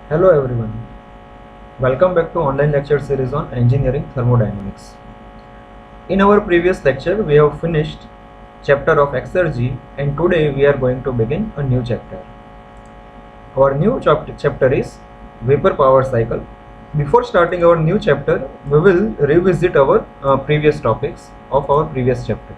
Hello everyone, welcome back to online lecture series on engineering thermodynamics. In our previous lecture we have finished chapter of exergy and today we are going to begin a new chapter. Our new chapter is vapor power cycle. Before starting our new chapter, we will revisit our previous topics of our previous chapter.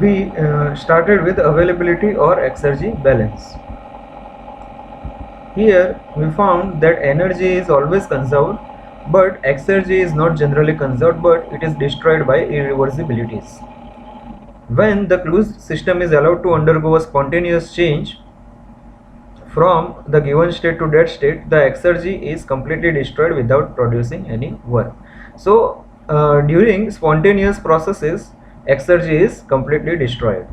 We started with availability or exergy balance. Here we found that energy is always conserved, but exergy is not generally conserved, but it is destroyed by irreversibilities. When the closed system is allowed to undergo a spontaneous change from the given state to that state, the exergy is completely destroyed without producing any work. So during spontaneous processes, exergy is completely destroyed.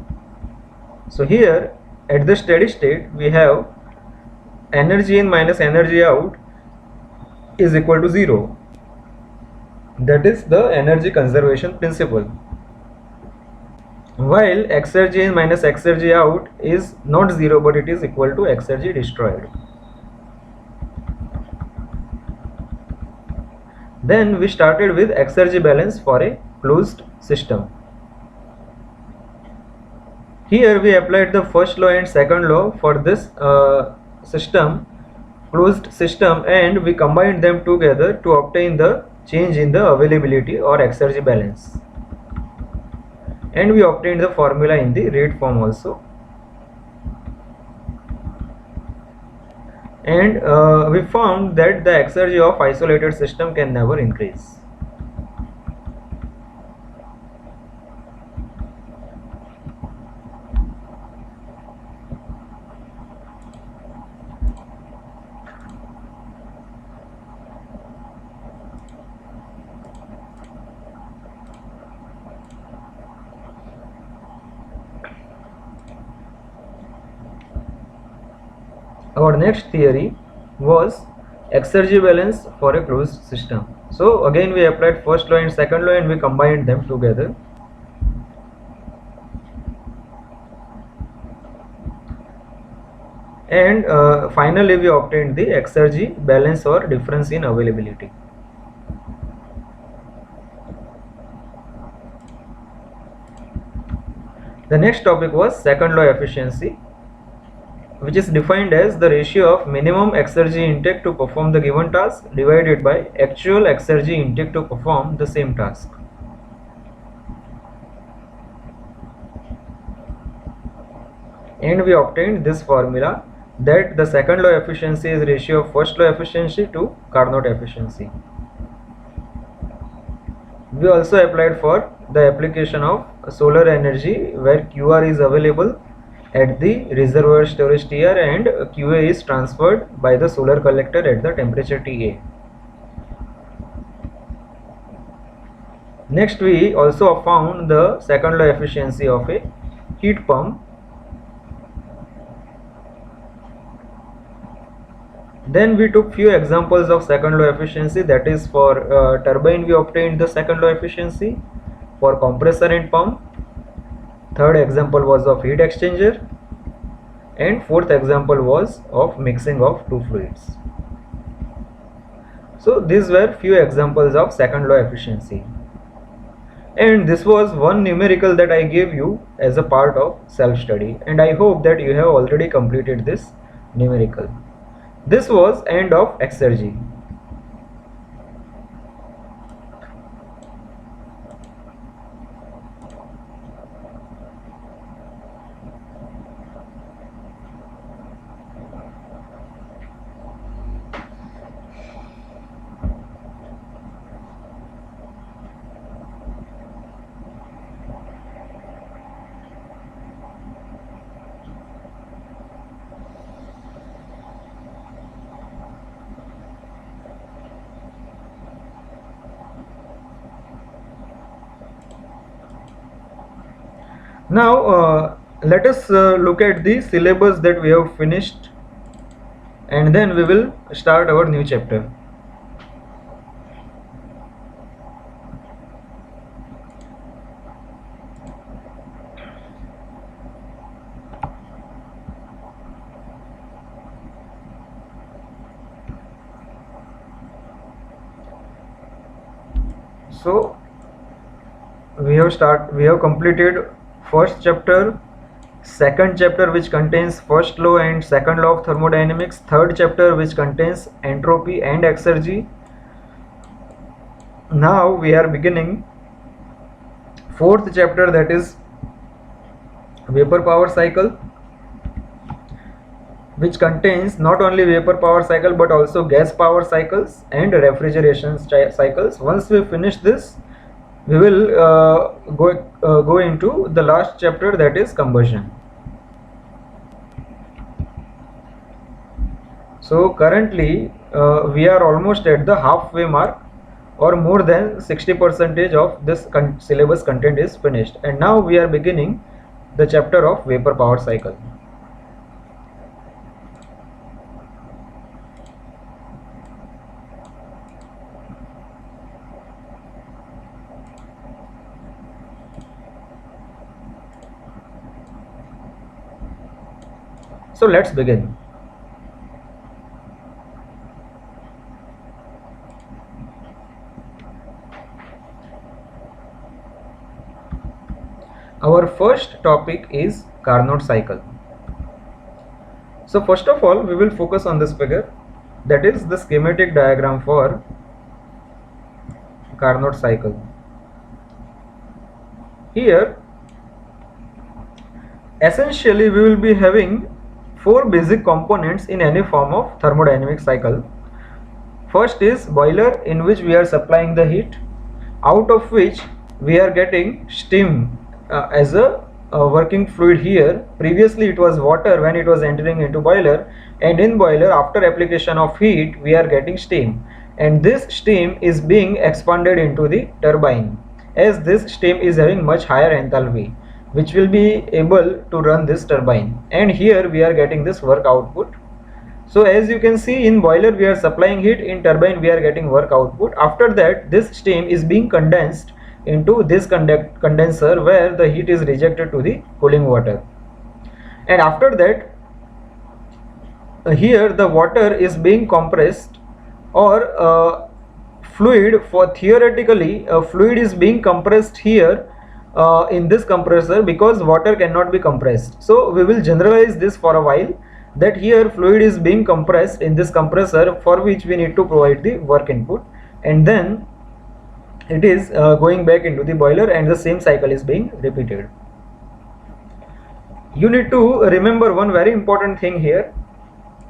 So here at the steady state we have energy in minus energy out is equal to 0. That is the energy conservation principle. While exergy in minus exergy out is not 0 but it is equal to exergy destroyed. Then we started with exergy balance for a closed system. Here we applied the first law and second law for this closed system, and we combined them together to obtain the change in the availability or exergy balance. And we obtained the formula in the rate form also. And we found that the exergy of isolated system can never increase. Our next theory was exergy balance for a closed system. So again we applied first law and second law and we combined them together. And finally we obtained the exergy balance or difference in availability. The next topic was second law efficiency, which is defined as the ratio of minimum exergy intake to perform the given task divided by actual exergy intake to perform the same task. And we obtained this formula that the second law efficiency is ratio of first law efficiency to Carnot efficiency. We also applied for the application of solar energy where QR is available at the reservoir storage TR and QA is transferred by the solar collector at the temperature TA. Next we also found the second law efficiency of a heat pump. Then we took few examples of second law efficiency, that is for turbine we obtained the second law efficiency, for compressor and pump third example was of heat exchanger, and fourth example was of mixing of two fluids. So these were few examples of second law efficiency. And this was one numerical that I gave you as a part of self-study, and I hope that you have already completed this numerical. This was end of exergy. Now let us look at the syllabus that we have finished, and then we will start our new chapter. So we have completed first chapter, second chapter which contains first law and second law of thermodynamics, third chapter which contains entropy and exergy. Now we are beginning fourth chapter, that is vapor power cycle, which contains not only vapor power cycle but also gas power cycles and refrigeration cycles. Once we finish this, we will go into the last chapter, that is combustion. So currently we are almost at the halfway mark, or more than 60% of this syllabus content is finished, and now we are beginning the chapter of vapor power cycle. So let's begin. Our first topic is Carnot cycle. So first of all, we will focus on this figure, that is the schematic diagram for Carnot cycle. Here essentially we will be having four basic components in any form of thermodynamic cycle. First is boiler, in which we are supplying the heat, out of which we are getting steam as a working fluid. Here previously it was water when it was entering into boiler, and in boiler after application of heat we are getting steam, and this steam is being expanded into the turbine, as this steam is having much higher enthalpy, which will be able to run this turbine, and here we are getting this work output. So as you can see, in boiler we are supplying heat, in turbine we are getting work output. After that, this steam is being condensed into this condenser, where the heat is rejected to the cooling water, and after that here the water is being compressed, or fluid, for theoretically fluid is being compressed here in this compressor, because water cannot be compressed. So we will generalize this for a while, that here fluid is being compressed in this compressor, for which we need to provide the work input, and then it is going back into the boiler, and the same cycle is being repeated. You need to remember one very important thing here,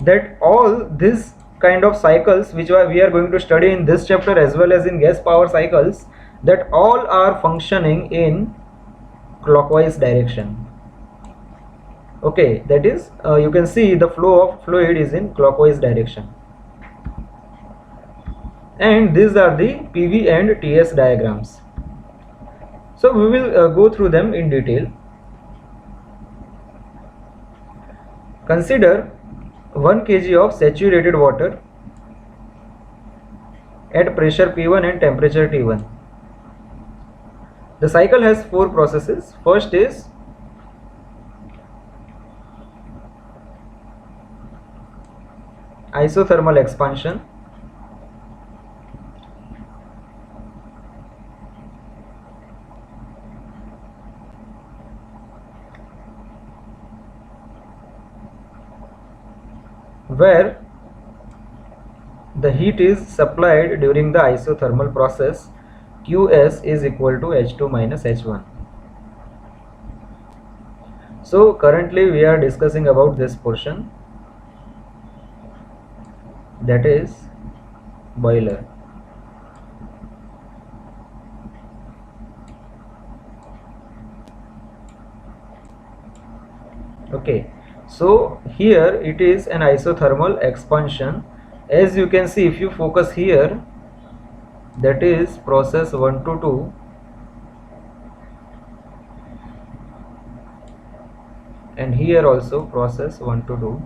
that all this kind of cycles which we are going to study in this chapter as well as in gas power cycles, that all are functioning in clockwise direction. Okay, that is you can see the flow of fluid is in clockwise direction, and these are the PV and TS diagrams. So we will go through them in detail. Consider 1 kg of saturated water at pressure P1 and temperature T1. The cycle has four processes. First is isothermal expansion. where the heat is supplied during the isothermal process, Qs is equal to H2 minus H1. So currently we are discussing about this portion, that is boiler. Okay, so here it is an isothermal expansion. As you can see, if you focus here, that is process 1 to 2, and here also process 1 to 2.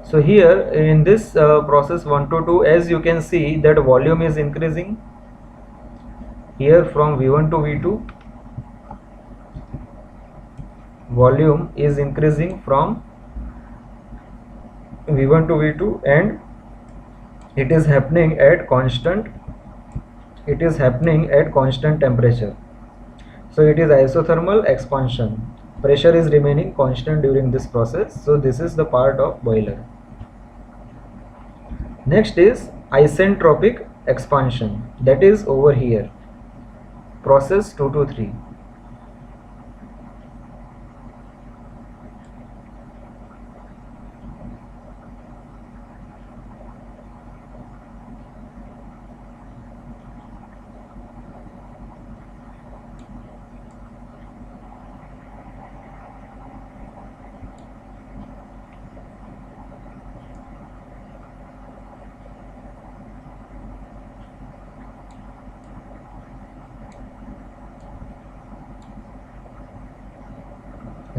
So here in this process 1 to 2, as you can see that volume is increasing here from V1 to V2. Volume is increasing from V1 to V2, and it is happening at constant temperature. So it is isothermal expansion. Pressure is remaining constant during this process. So this is the part of boiler. Next is isentropic expansion, that is over here, process 2 to 3.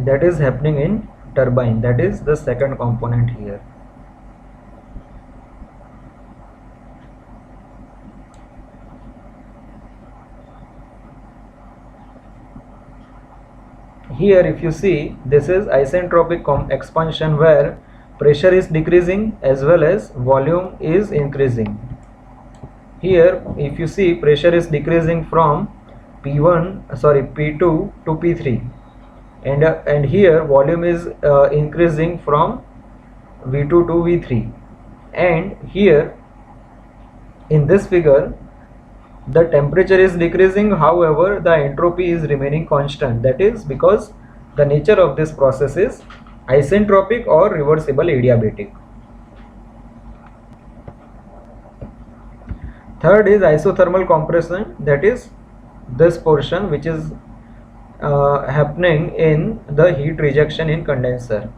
That is happening in turbine, that is the second component here. Here if you see, this is isentropic expansion where pressure is decreasing as well as volume is increasing. Here if you see, pressure is decreasing from P2 to P3, and here volume is increasing from V2 to V3, and here in this figure the temperature is decreasing, however the entropy is remaining constant. That is because the nature of this process is isentropic or reversible adiabatic. Third is isothermal compression, that is this portion which is happening in the heat rejection in condenser.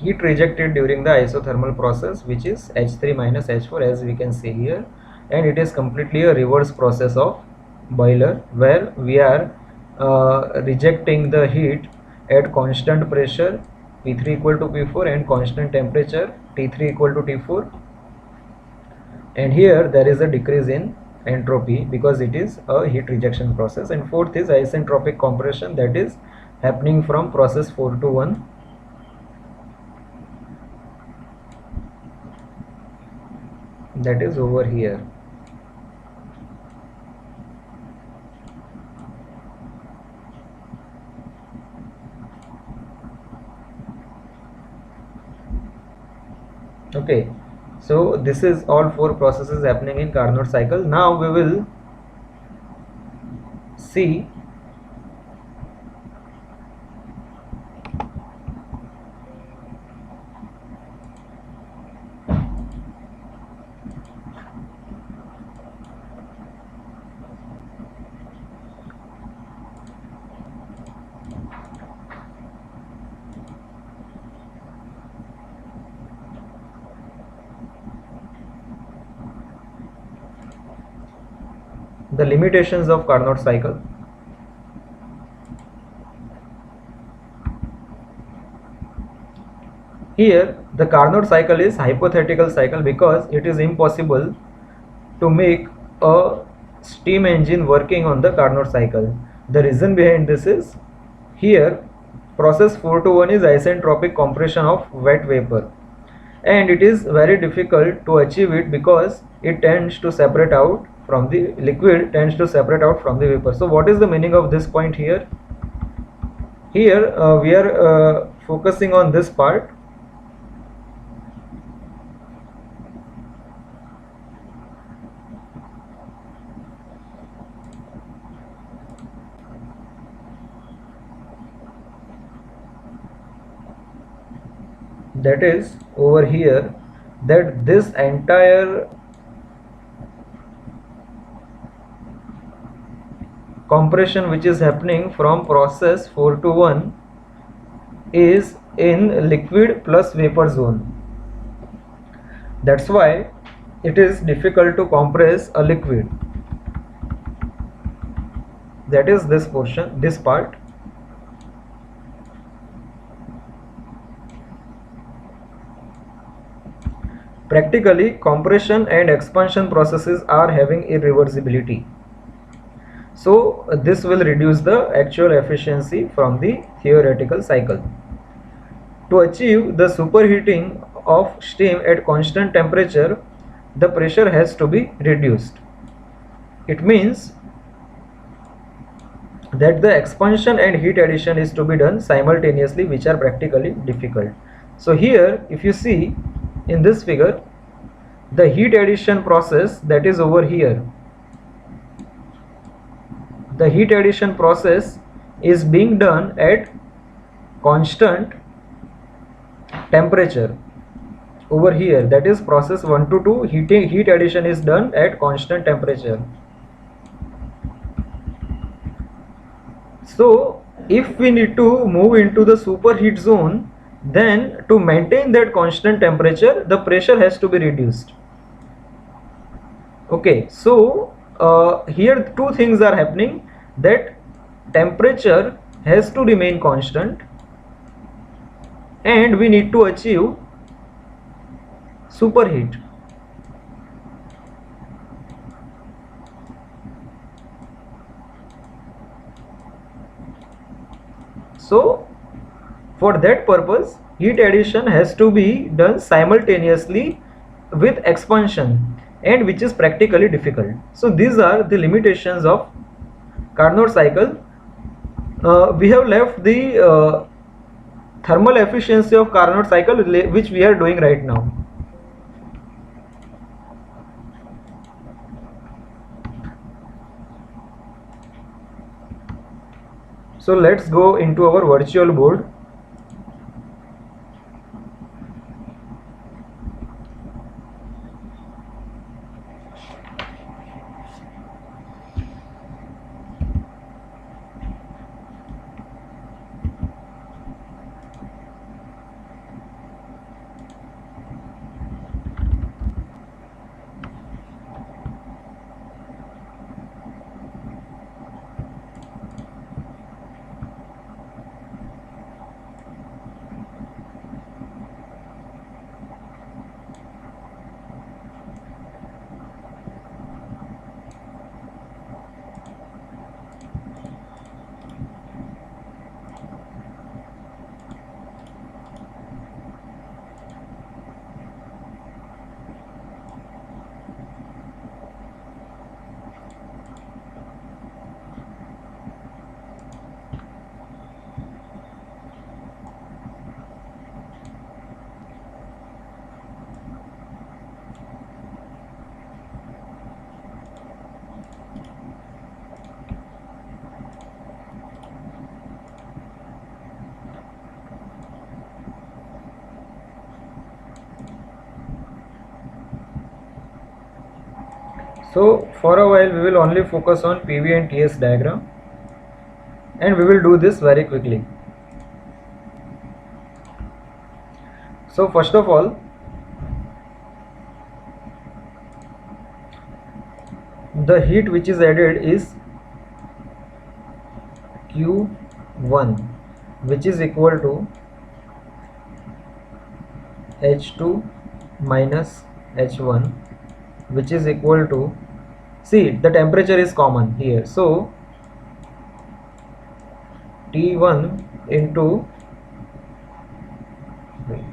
Heat rejected during the isothermal process, which is H3 minus H4, as we can see here, and it is completely a reverse process of boiler where we are rejecting the heat at constant pressure P3 equal to P4 and constant temperature T3 equal to T4, and here there is a decrease in entropy because it is a heat rejection process. And fourth is isentropic compression, that is happening from process 4 to 1. That is over here. Okay, so this is all 4 processes happening in Carnot cycle. Now we will see the limitations of Carnot cycle. Here the Carnot cycle is hypothetical cycle because it is impossible to make a steam engine working on the Carnot cycle. The reason behind this is, here process 421 is isentropic compression of wet vapor, and it is very difficult to achieve it because it tends to separate out from the liquid, tends to separate out from the vapor. So what is the meaning of this point here? Here we are focusing on this part. That is over here, that this entire compression which is happening from process 421 is in liquid plus vapor zone. That's why it is difficult to compress a liquid. That is this portion, this part. Practically, compression and expansion processes are having irreversibility. So this will reduce the actual efficiency from the theoretical cycle. To achieve the superheating of steam at constant temperature, the pressure has to be reduced. It means that the expansion and heat addition is to be done simultaneously, which are practically difficult. So here, if you see in this figure, the heat addition process, that is over here, the heat addition process is being done at constant temperature. Over here, that is process 1 to 2, heat addition is done at constant temperature. So if we need to move into the superheat zone, then to maintain that constant temperature, the pressure has to be reduced. Okay, so here two things are happening, that temperature has to remain constant and we need to achieve superheat. So for that purpose, heat addition has to be done simultaneously with expansion, and which is practically difficult. So these are the limitations of Carnot cycle. We have left the thermal efficiency of Carnot cycle, which we are doing right now. So let's go into our virtual board. So for a while we will only focus on PV and TS diagram, and we will do this very quickly. So first of all, the heat which is added is Q1, which is equal to H2 minus H1, which is equal to, see, the temperature is common here, so T1 into, wait,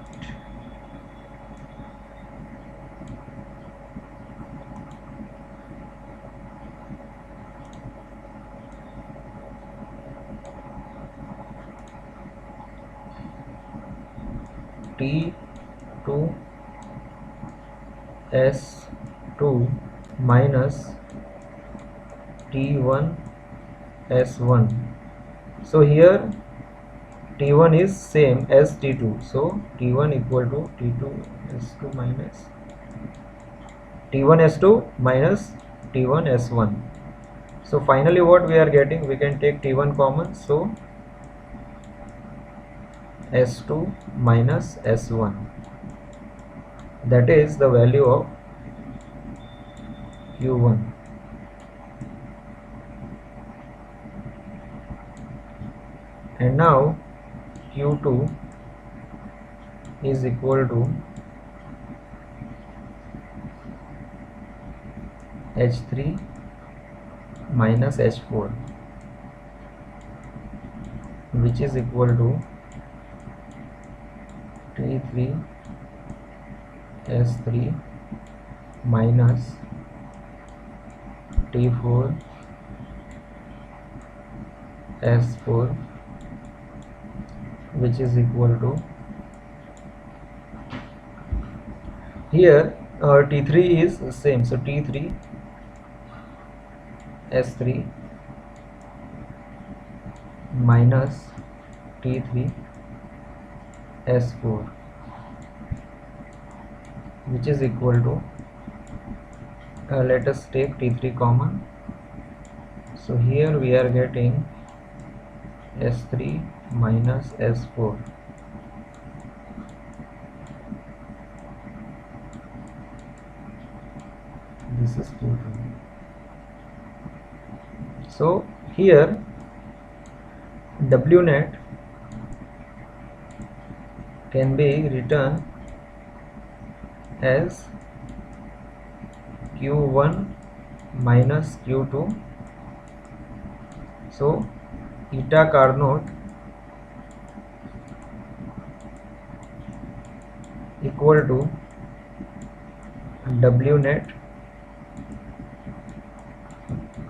T2 S2 minus T1 S1. So here T1 is same as T2, so T1 equal to T2 S2 minus T1 S2 minus T1 S1. So finally what we are getting, we can take T1 common, so S2 minus S1, that is the value of Q1. And now Q2 is equal to H3 minus H4, which is equal to T3 S3 minus T4 S4, which is equal to, here T3 is same, so T3 S3 minus T3 S4, which is equal to, let us take T3 common, so here we are getting S3 minus S4. This is Q2. So here W net can be written as Q1 minus Q2, so eta Carnot equal to W net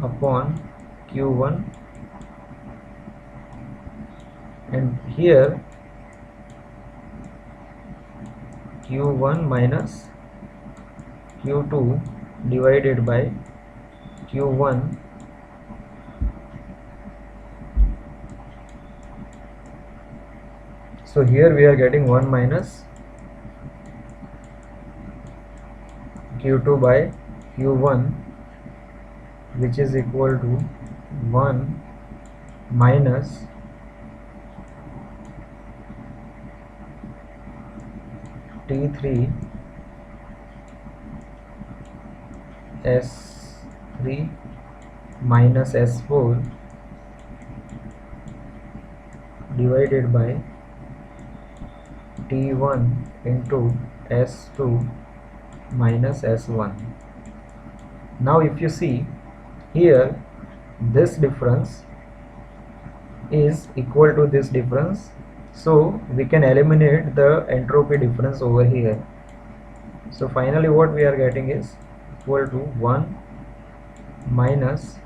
upon Q1, and here Q1 minus Q2 divided by Q1, so here we are getting 1 minus Q2 by Q1, which is equal to 1 minus T3 S3 minus S4 divided by T1 into S2 minus S1. Now if you see here, this difference is equal to this difference, so we can eliminate the entropy difference over here. So finally what we are getting is equal to 1 minus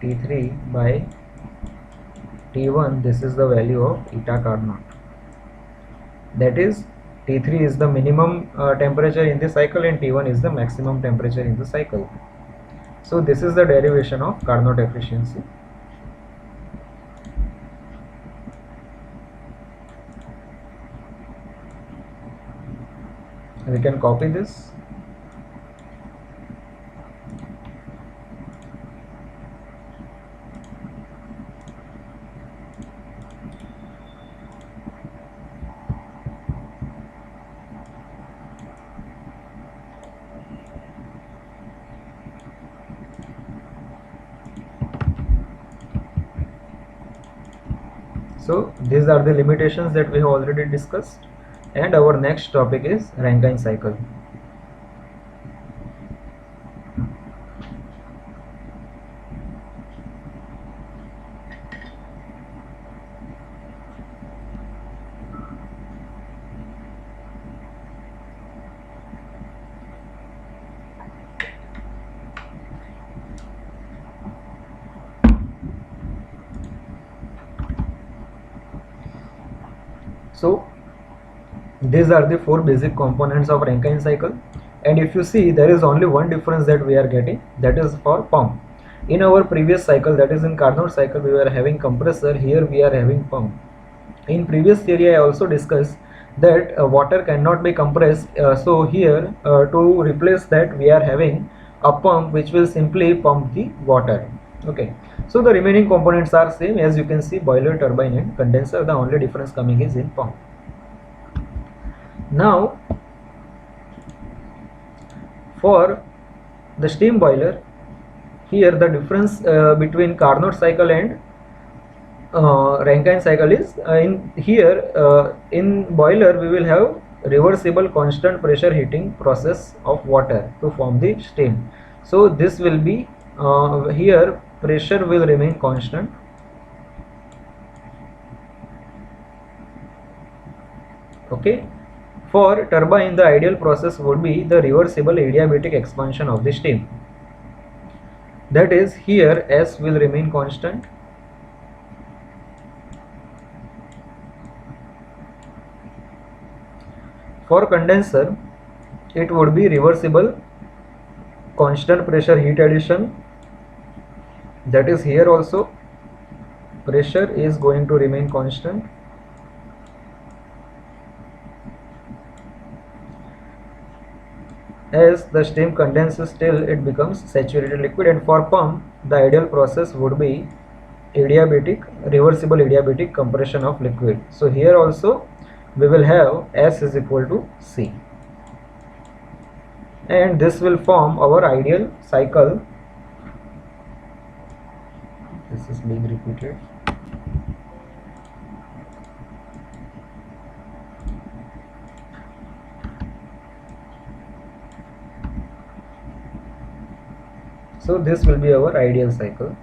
T3 by T1, this is the value of eta Carnot, that is T3 is the minimum temperature in the cycle and T1 is the maximum temperature in the cycle. So this is the derivation of Carnot efficiency. We can copy this. So these are the limitations that we have already discussed, and our next topic is Rankine cycle. So these are the four basic components of Rankine cycle, and if you see, there is only one difference that we are getting, that is for pump. In our previous cycle, that is in Carnot cycle, we were having compressor. Here we are having pump. In previous theory I also discussed that water cannot be compressed, so here to replace that we are having a pump which will simply pump the water. Okay, so the remaining components are same, as you can see, boiler, turbine and condenser. The only difference coming is in pump. Now for the steam boiler, here the difference between Carnot cycle and Rankine cycle is in here in boiler we will have reversible constant pressure heating process of water to form the steam. So this will be here pressure will remain constant. Okay, for turbine the ideal process would be the reversible adiabatic expansion of the steam. That is, here S will remain constant. For condenser, it would be reversible constant pressure heat addition. That is, here also pressure is going to remain constant. As the steam condenses till it becomes saturated liquid. And for pump, the ideal process would be adiabatic, reversible adiabatic compression of liquid. So here also we will have S is equal to C, and this will form our ideal cycle. This is being repeated. So this will be our ideal cycle.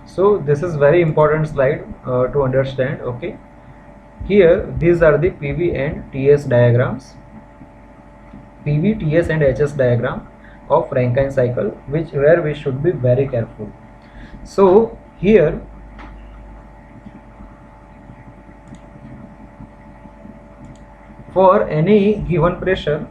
So this is very important slide to understand. Okay, here these are the PV and TS diagrams, PV, TS and HS diagram of Rankine cycle, where we should be very careful. So here for any given pressure,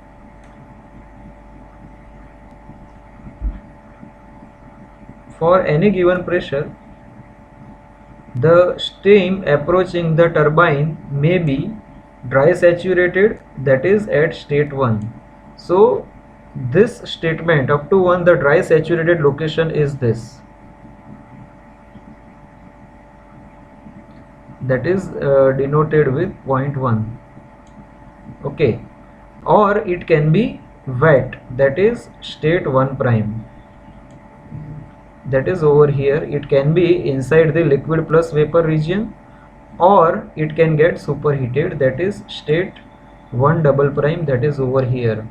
the steam approaching the turbine may be dry saturated, that is at state 1. So this statement up to 1, the dry saturated location is this, that is denoted with 0.1. Okay, or it can be wet, that is state 1 prime, that is over here. It can be inside the liquid plus vapor region, or it can get superheated, that is state 1 double prime, that is over here.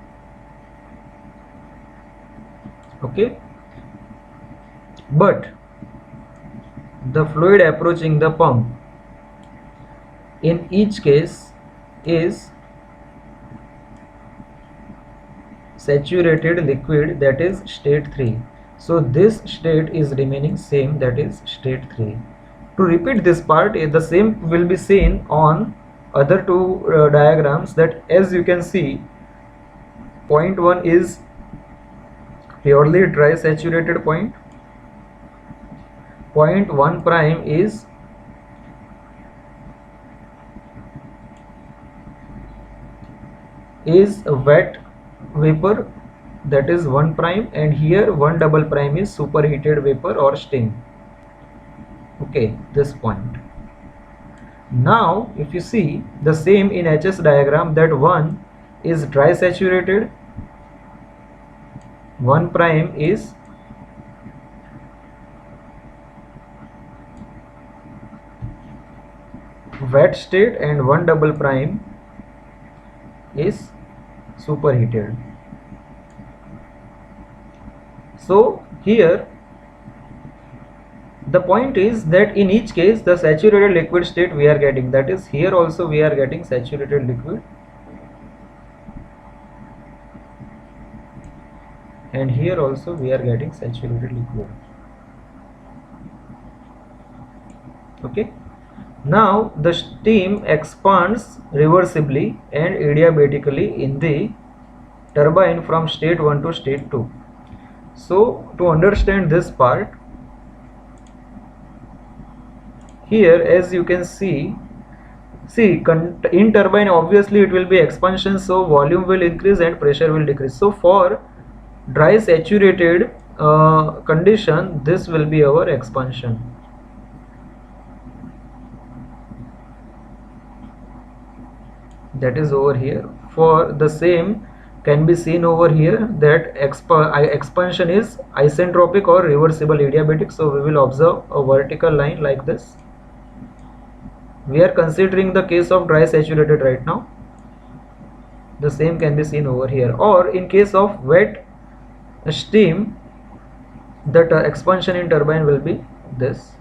Okay, but the fluid approaching the pump in each case is saturated liquid, that is state 3. So this state is remaining same, that is state 3. To repeat this part, the same will be seen on other two diagrams. That, as you can see, point 1 is purely dry saturated point, point 1 prime is a wet vapor, that is 1 prime, and here 1 double prime is superheated vapor or steam. Okay, this point. Now if you see the same in HS diagram, that one is dry saturated, one prime is wet state, and one double prime is superheated. So here the point is that in each case the saturated liquid state we are getting, that is here also we are getting saturated liquid, and here also we are getting saturated liquid. Okay, now the steam expands reversibly and adiabatically in the turbine from state 1 to state 2. So to understand this part, here as you can see in turbine obviously it will be expansion, so volume will increase and pressure will decrease. So for dry saturated condition, this will be our expansion. That is over here. For the same can be seen over here that expansion is isentropic or reversible adiabatic. So we will observe a vertical line like this. We are considering the case of dry saturated right now. The same can be seen over here. Or in case of wet steam, that expansion in turbine will be this.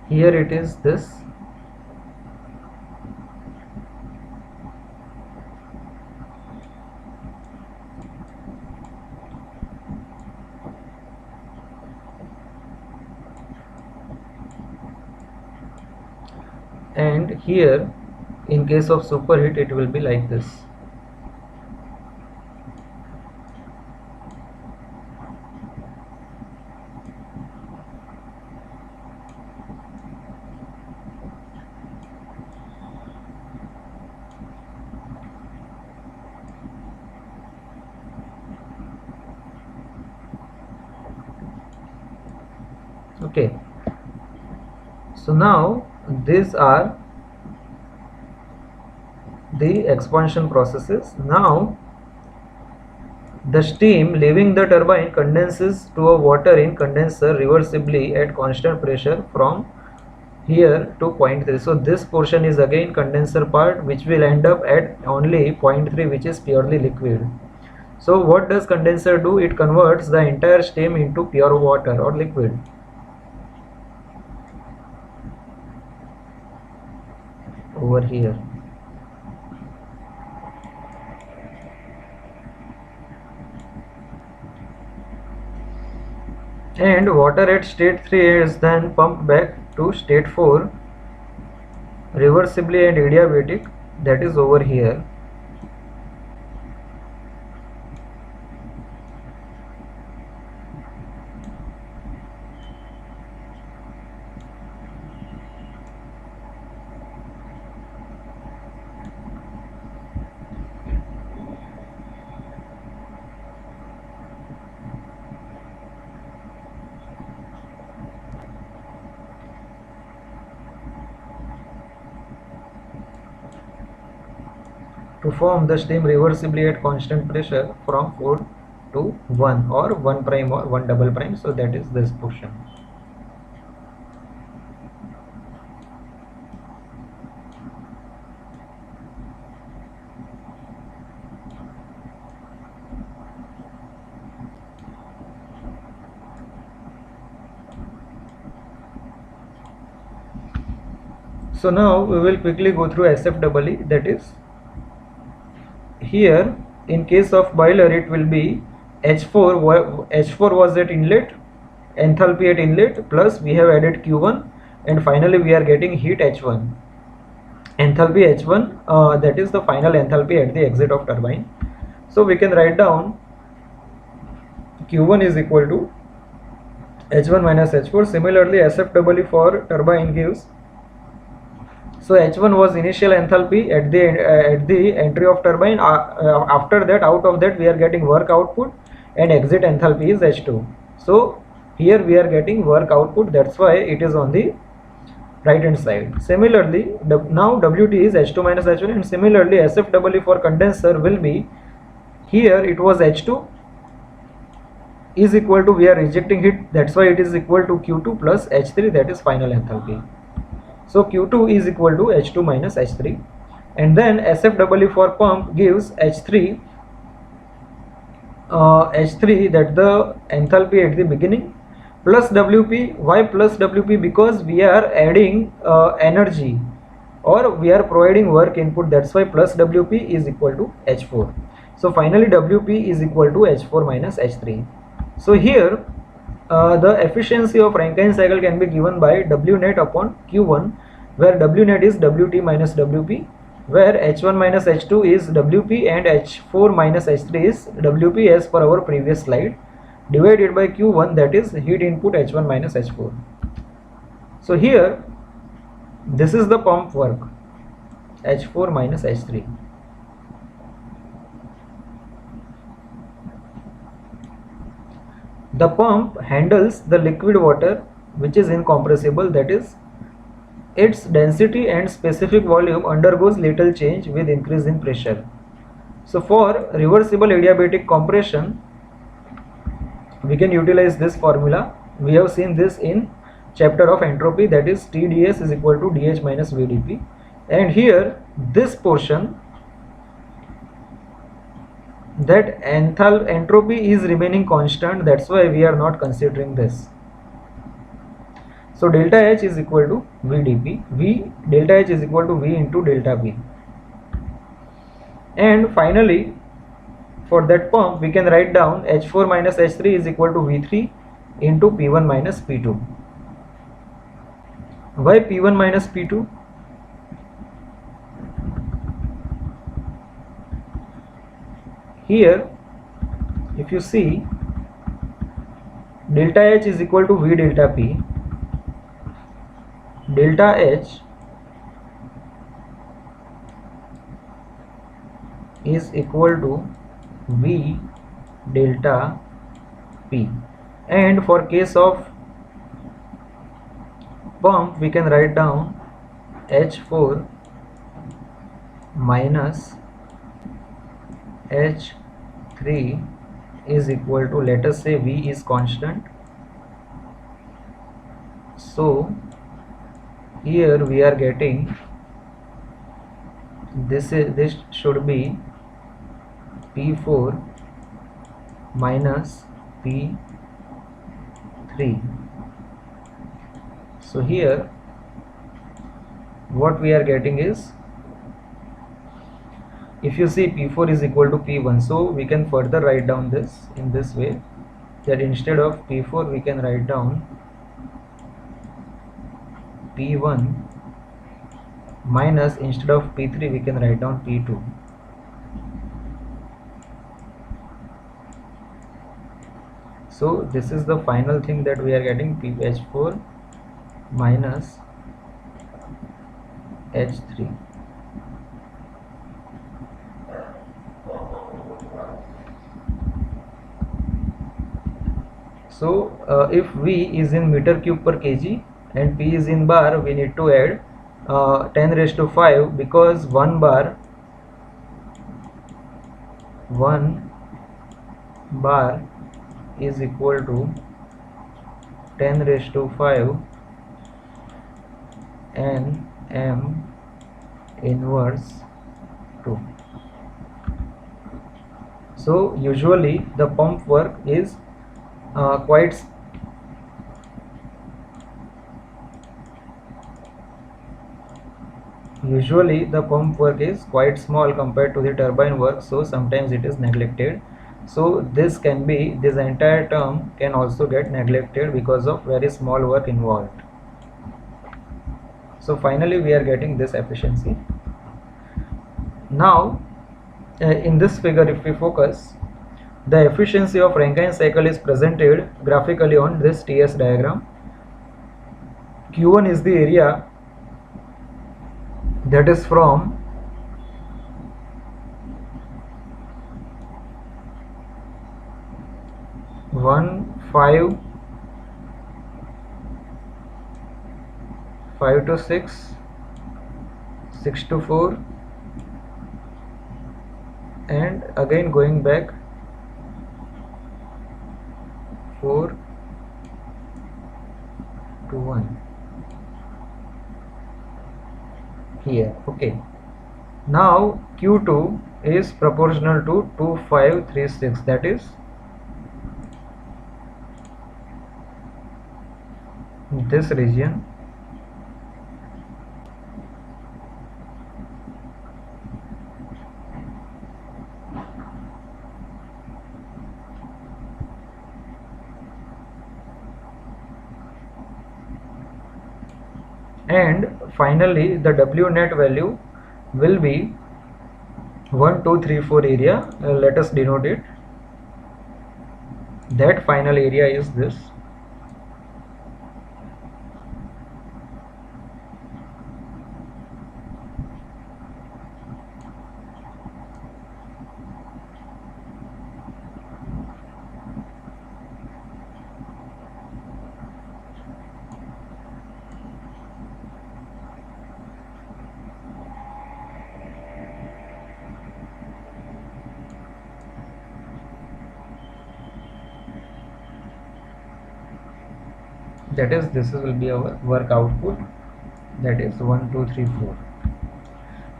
Here it is this. And here in case of superheat it will be like this. Okay, so now these are the expansion processes. Now the steam leaving the turbine condenses to a water in condenser reversibly at constant pressure from here to point 3. So this portion is again condenser part, which will end up at only point 3, which is purely liquid. So what does condenser do? It converts the entire steam into pure water or liquid. Over here. And water at state 3 is then pumped back to state 4 reversibly and adiabatic, that is over here. To form the steam reversibly at constant pressure from 4 to 1 or 1 prime or 1 double prime. So that is this portion. So now we will quickly go through SFEE, that is here in case of boiler it will be H4 was at inlet, enthalpy at inlet, plus we have added Q1, and finally we are getting heat H1, enthalpy H1, that is the final enthalpy at the exit of turbine. So we can write down Q1 is equal to H1 minus H4. Similarly SFEE for turbine gives So H1 was initial enthalpy at the entry of turbine. After that, out of that we are getting work output, and exit enthalpy is H2. So here we are getting work output, that's why it is on the right hand side. Similarly, now WT is H2 minus H1, and similarly SFW for condenser will be, here it was H2 is equal to, we are rejecting it, that's why it is equal to Q2 plus H3, that is final enthalpy. So Q2 is equal to H2 minus H3, and then SFW for pump gives H3, that the enthalpy at the beginning, plus WP. Why plus WP? Because we are adding energy, or we are providing work input, that's why plus WP is equal to H4. So finally WP is equal to H4 minus H3. So here the efficiency of Rankine cycle can be given by W net upon Q1, where W net is WT minus WP, where H1 minus H2 is WP and H4 minus H3 is WP as per our previous slide, divided by Q1, that is heat input H1 minus H4. So here this is the pump work, H4 minus H3. The pump handles the liquid water which is incompressible, that is its density and specific volume undergoes little change with increase in pressure. So for reversible adiabatic compression we can utilize this formula. We have seen this in chapter of entropy, that is TdS is equal to dH minus VdP, and here this portion, that entropy is remaining constant, that's why we are not considering this. So delta H is equal to VdP, delta H is equal to V into delta P. And finally for that pump we can write down H4 minus H3 is equal to V3 into P1 minus P2. Why P1 minus P2? Here if you see, delta H is equal to V delta P, delta H is equal to V delta P, and for case of pump we can write down H4 minus H3 is equal to, let us say V is constant, so here we are getting this should be P4 minus P3. So here what we are getting is, if you see P4 is equal to P1, so we can further write down this in this way, that instead of P4 we can write down P1 minus, instead of P3 we can write down P2. So this is the final thing that we are getting, H4 minus H3. So if V is in meter cube per kg and P is in bar, we need to add 10 raised to 5, because 1 bar is equal to 10 raised to 5 Nm inverse 2. So usually the pump work is quite small compared to the turbine work, so sometimes it is neglected. So this entire term can also get neglected because of very small work involved. So finally we are getting this efficiency. Now in this figure, if we focus, the efficiency of Rankine cycle is presented graphically on this TS diagram. Q1 is the area that is from 1 5 to 6, 6 to 4, and again going back 4 to 1 here. Okay, now Q2 is proportional to 2 5 3 6, that is this region, and finally the W net value will be 1 2 3 4 area. Let us denote it. That final area is this. That is, this will be our work output, that is 1 2 3 4.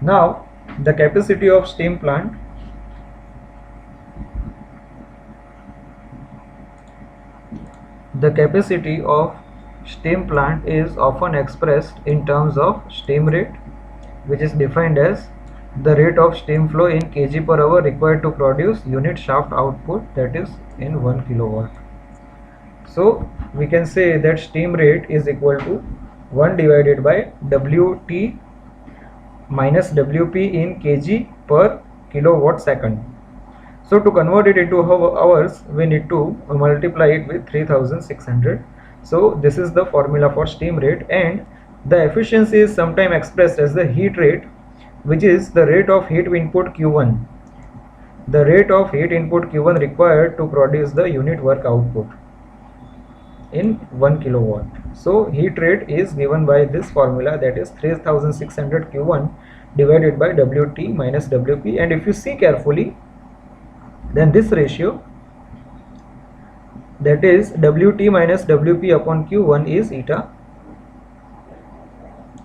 Now the capacity of steam plant, is often expressed in terms of steam rate, which is defined as the rate of steam flow in kg per hour required to produce unit shaft output, that is in 1 kilowatt. So we can say that steam rate is equal to 1 divided by Wt minus Wp in kg per kilowatt second. So to convert it into hours, we need to multiply it with 3600. So this is the formula for steam rate, and the efficiency is sometimes expressed as the heat rate, which is the rate of heat input Q1. The rate of heat input Q1 required to produce the unit work output in 1 kilowatt. So heat rate is given by this formula, that is 3600 Q1 divided by Wt minus Wp, and if you see carefully, then this ratio, that is Wt minus Wp upon Q1, is eta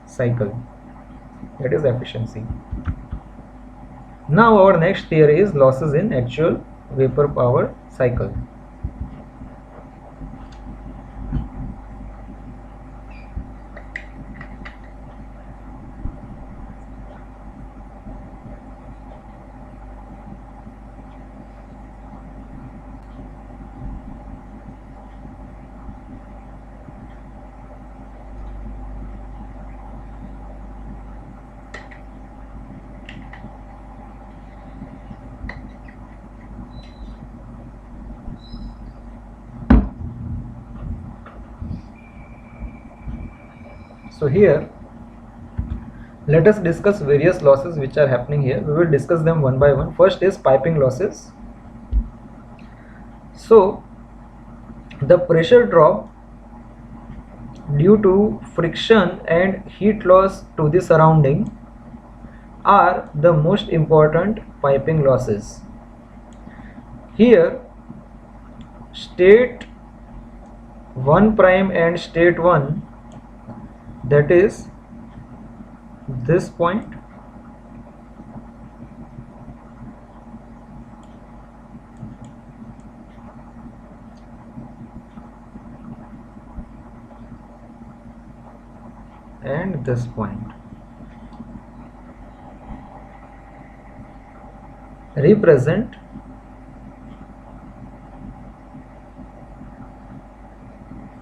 cycle, that is efficiency. Now our next theory is losses in actual vapor power cycle. So here let us discuss various losses which are happening here. We will discuss them one by one. First is piping losses. So the pressure drop due to friction and heat loss to the surrounding are the most important piping losses. Here state 1 prime and state 1, that is this point, and this point, represent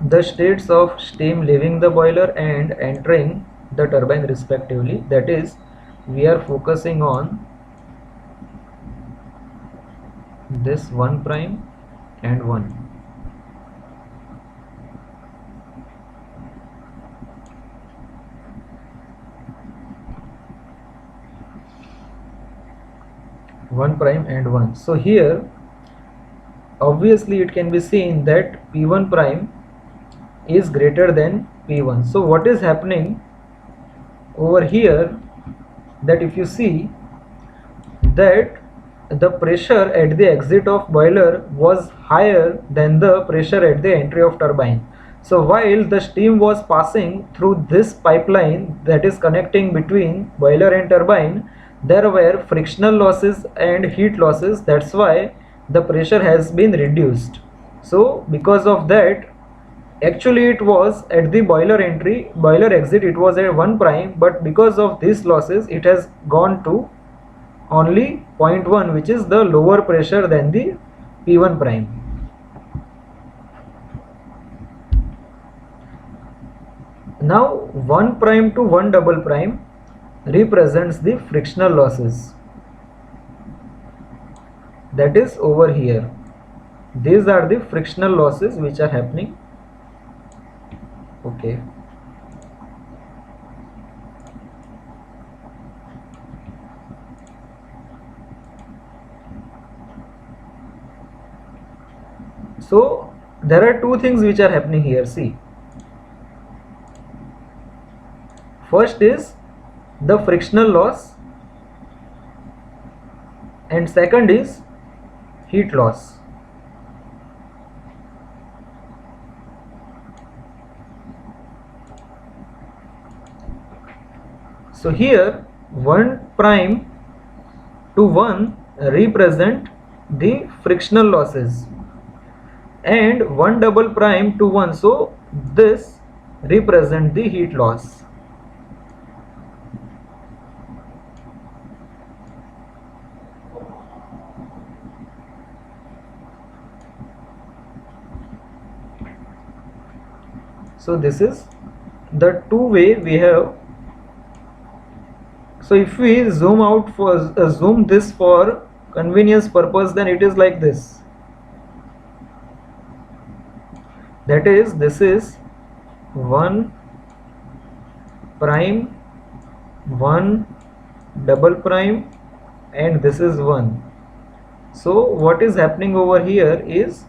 the states of steam leaving the boiler and entering the turbine respectively. That is, we are focusing on this 1 prime and 1. 1 prime and 1. So here obviously it can be seen that P1 prime is greater than P1. So what is happening over here, that if you see that the pressure at the exit of boiler was higher than the pressure at the entry of turbine. So while the steam was passing through this pipeline that is connecting between boiler and turbine, there were frictional losses and heat losses. That's why the pressure has been reduced. So because of that, actually it was at the boiler exit it was at 1 prime, but because of these losses it has gone to only 0.1, which is the lower pressure than the P1 prime. Now 1 prime to 1 double prime represents the frictional losses, that is over here. These are the frictional losses which are happening. Okay. So there are two things which are happening here. See, first is the frictional loss and second is heat loss. So here 1 prime to 1 represent the frictional losses and 1 double prime to 1, so this represent the heat loss. So this is the two way we have. So if we zoom out for zoom this for convenience purpose, then it is like this. That is, this is 1 prime, 1 double prime, and this is 1. So what is happening over here is,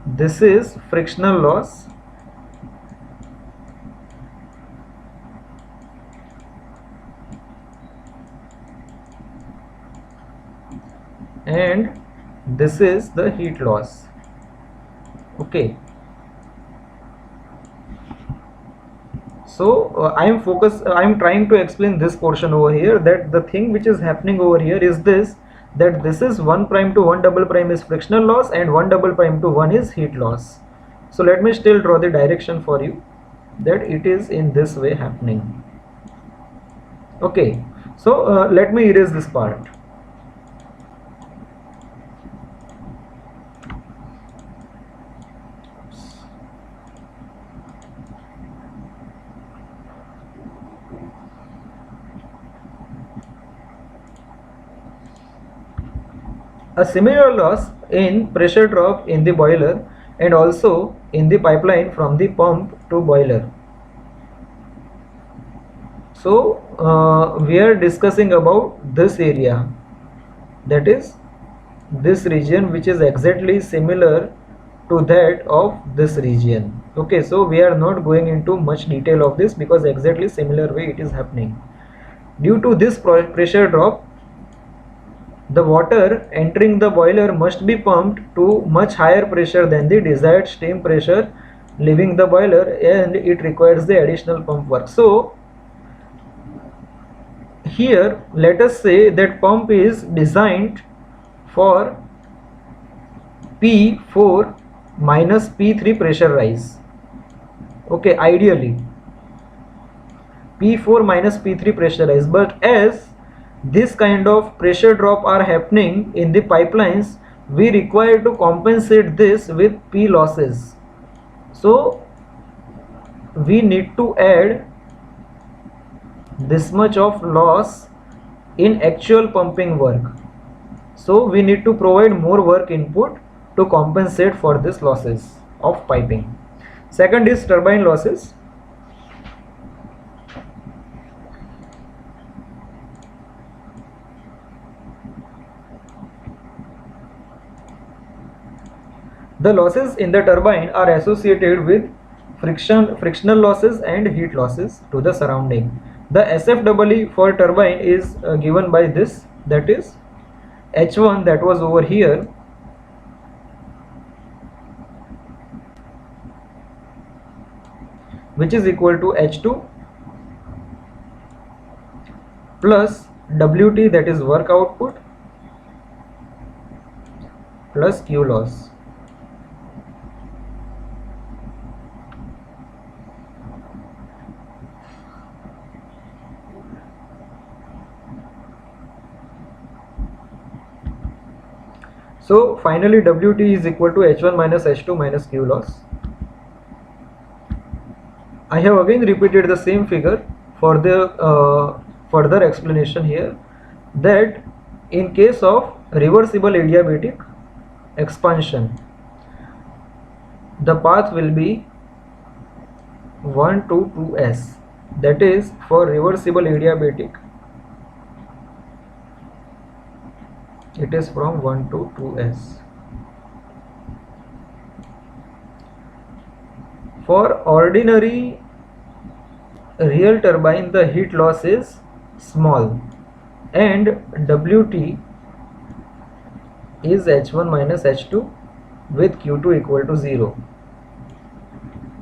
this is frictional loss and this is the heat loss. Okay, so I am trying to explain this portion over here, that the thing which is happening over here is this, that this is 1 prime to 1 double prime is frictional loss and 1 double prime to 1 is heat loss. So let me still draw the direction for you, that it is in this way happening. Okay, so let me erase this part. A similar loss in pressure drop in the boiler and also in the pipeline from the pump to boiler. So we are discussing about this area, that is this region, which is exactly similar to that of this region. Okay, so we are not going into much detail of this because exactly similar way it is happening. Due to this pressure drop, the water entering the boiler must be pumped to much higher pressure than the desired steam pressure leaving the boiler, and it requires the additional pump work. So here let us say that pump is designed for P4 minus P3 pressure rise. Okay, ideally P4 minus P3 pressure rise, but as this kind of pressure drop are happening in the pipelines, we require to compensate this with P losses. So we need to add this much of loss in actual pumping work. So we need to provide more work input to compensate for this losses of piping. Second is turbine losses. The losses in the turbine are associated with frictional losses and heat losses to the surrounding. The SFEE for turbine is given by this, that is H1, that was over here, which is equal to H2 plus WT, that is work output, plus Q loss. So finally WT is equal to H1 minus H2 minus Q loss. I have again repeated the same figure for the further explanation here, that in case of reversible adiabatic expansion, the path will be 1 to 2s, that is for reversible adiabatic it is from 1 to 2s. For ordinary real turbine, the heat loss is small and WT is H1 minus H2 with Q2 equal to 0.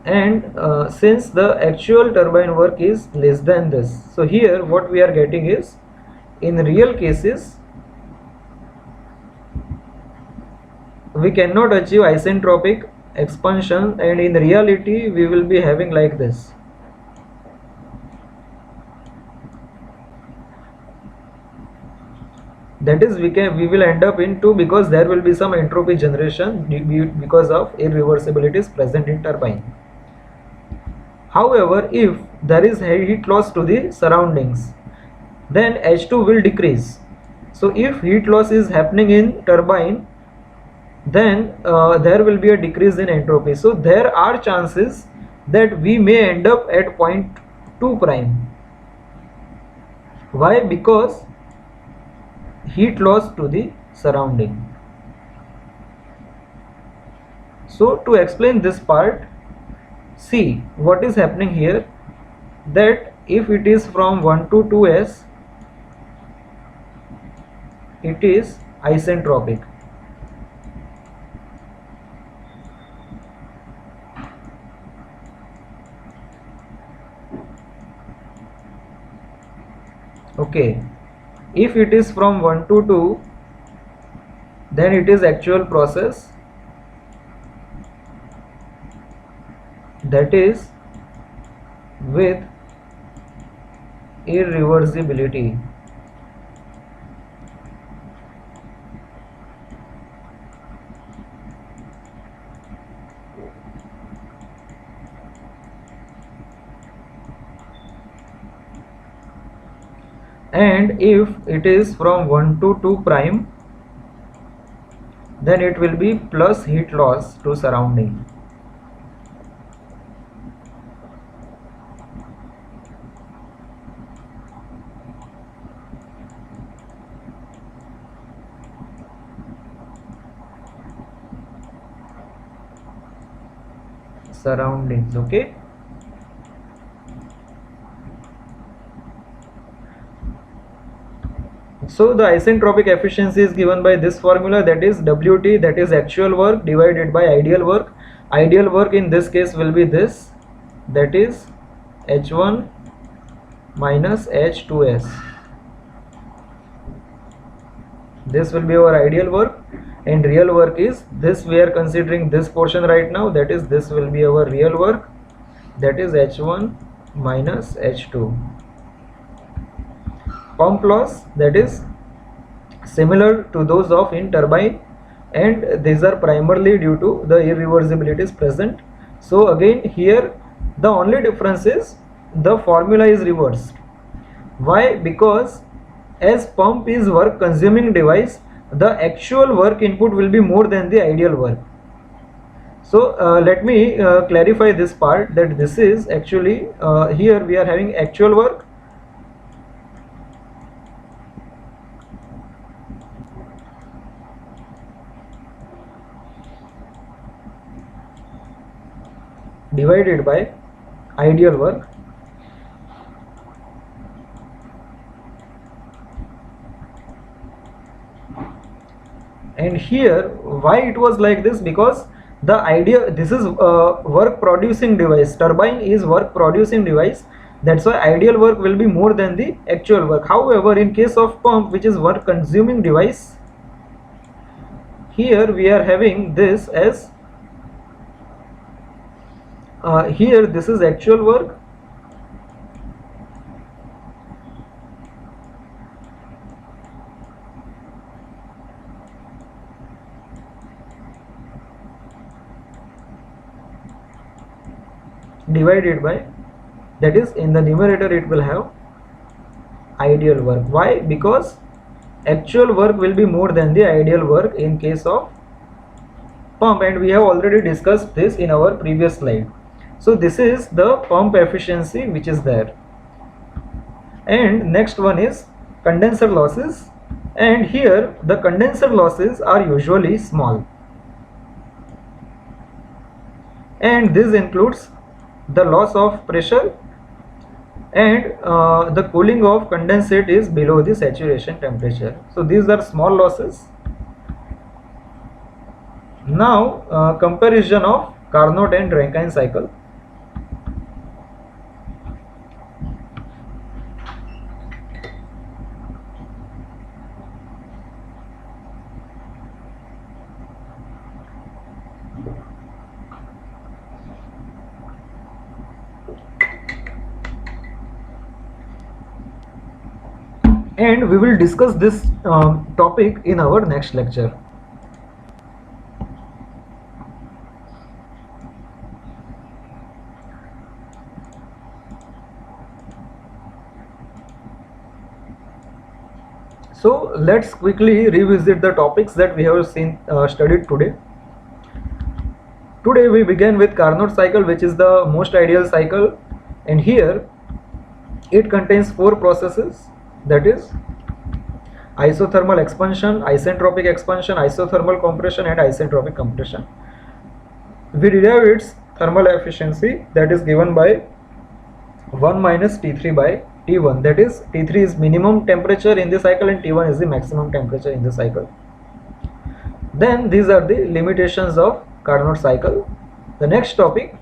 And since the actual turbine work is less than this, so here what we are getting is, in real cases we cannot achieve isentropic expansion, and in reality we will be having like this. That is, we will end up in 2, because there will be some entropy generation because of irreversibilities present in turbine. However, if there is heat loss to the surroundings, then H2 will decrease. So if heat loss is happening in turbine, then there will be a decrease in entropy. So there are chances that we may end up at point 2 prime. Why? Because heat loss to the surrounding. So to explain this part, see what is happening here, that if it is from 1 to 2s, it is isentropic. Okay, if it is from 1 to 2, then it is actual process, that is with irreversibility. And if it is from 1 to 2 prime, then it will be plus heat loss to surrounding. Surroundings, okay. So the isentropic efficiency is given by this formula, that is WT, that is actual work, divided by ideal work. Ideal work in this case will be this, that is H1 minus H2s. This will be our ideal work, and real work is this. We are considering this portion right now, that is this will be our real work, that is H1 minus H2. Pump loss, that is similar to those of in turbine, and these are primarily due to the irreversibilities present. So again here the only difference is the formula is reversed. Why? Because as pump is work consuming device, the actual work input will be more than the ideal work. So let me clarify this part, that this is actually here we are having actual work, divided by ideal work. And here why it was like this, because the idea, this is work producing device, turbine is work producing device, that's why ideal work will be more than the actual work. However, in case of pump, which is work consuming device, here we are having this as here this is actual work, divided by, that is in the numerator it will have ideal work. Why? Because actual work will be more than the ideal work in case of pump, and we have already discussed this in our previous slide. So this is the pump efficiency which is there. And next one is condenser losses, and here the condenser losses are usually small, and this includes the loss of pressure, and the cooling of condensate is below the saturation temperature. So these are small losses. Now comparison of Carnot and Rankine cycle. And we will discuss this topic in our next lecture. So let's quickly revisit the topics that we have studied today. Today we began with Carnot cycle, which is the most ideal cycle, and here it contains 4 processes, that is isothermal expansion, isentropic expansion, isothermal compression, and isentropic compression. We derive its thermal efficiency, that is given by 1 minus T3 by T1, that is T3 is minimum temperature in the cycle and T1 is the maximum temperature in the cycle. Then these are the limitations of Carnot cycle. The next topic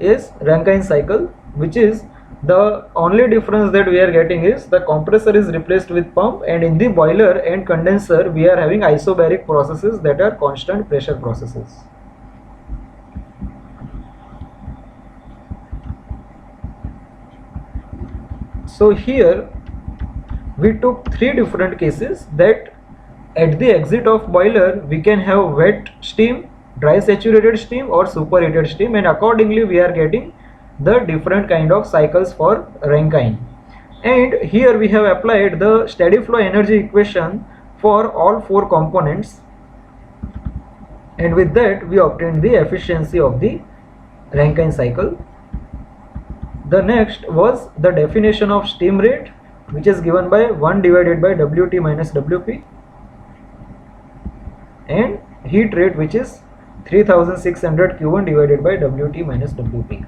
is Rankine cycle, which is the only difference that we are getting is the compressor is replaced with pump, and in the boiler and condenser we are having isobaric processes, that are constant pressure processes. So here we took 3 different cases, that at the exit of boiler we can have wet steam, dry saturated steam, or superheated steam, and accordingly we are getting the different kind of cycles for Rankine. And here we have applied the steady flow energy equation for all 4 components, and with that we obtained the efficiency of the Rankine cycle. The next was the definition of steam rate, which is given by 1 divided by Wt minus Wp, and heat rate, which is 3600 Q1 divided by Wt minus Wp.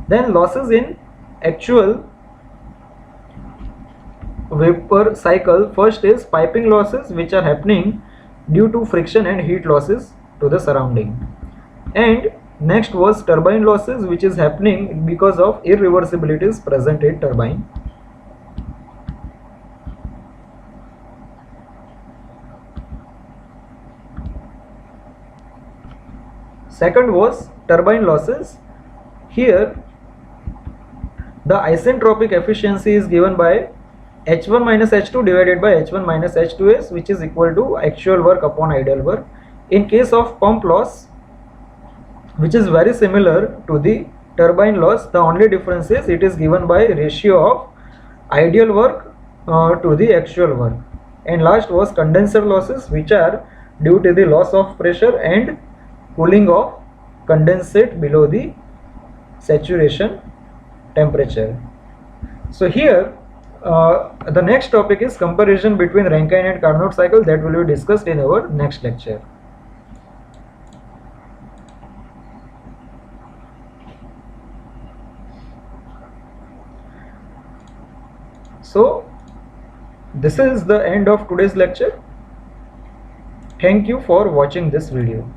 Then losses in actual vapor cycle. First is piping losses, which are happening due to friction and heat losses to the surrounding, and next was turbine losses, which is happening because of irreversibilities present in turbine. Second was turbine losses. Here the isentropic efficiency is given by H1 minus H2 divided by H1 minus H2s, which is equal to actual work upon ideal work. In case of pump loss, which is very similar to the turbine loss, the only difference is it is given by ratio of ideal work to the actual work. And last was condenser losses, which are due to the loss of pressure and cooling of condensate below the saturation temperature. So here the next topic is comparison between Rankine and Carnot cycle, that will be discussed in our next lecture. So this is the end of today's lecture. Thank you for watching this video.